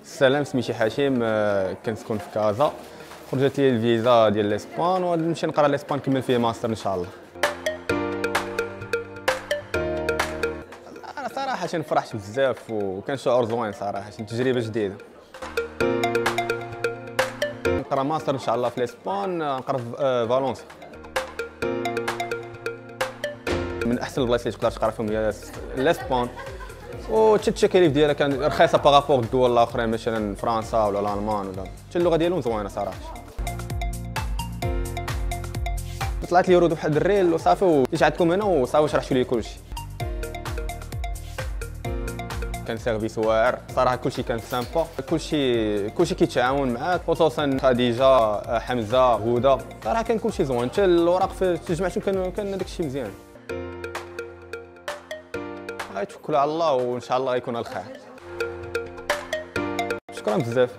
السلام، سميتي حشيم. كنسكن في كازا. خرجت لي الفيزا ديال لاسبان ونمشي نقرا لاسبان نكمل فيه ماستر ان شاء الله. انا صراحه فرحت بزاف وكان شعور زوين صراحه، تجربه جديده. نقرا ماستر ان شاء الله في لاسبان، نقرا في فالونسيا. من احسن البلايص اللي تقدر تقرا فيهم هي لاسبان، وحتى التكاليف ديالها كان رخيصه باغابوغ الدول الاخرين مثلا فرنسا ولا الالمان، ولا حتى اللغه ديالهم زوينه صراحه. طلعت لي ورود بواحد الريل وصافي، جيت عندكم هنا وصافي شرحتوا لي كلشي. كان سيرفيس واعر صراحه، كلشي كان سامبا، كلشي كيتعاون معاك، خصوصا خديجه، حمزه، هدى، صراحه كان كلشي زوين، حتى الاوراق في تجمعتهم كان داكشي مزيان. غيتوكلوا على الله وان شاء الله غيكون الخير. شكرا بزاف.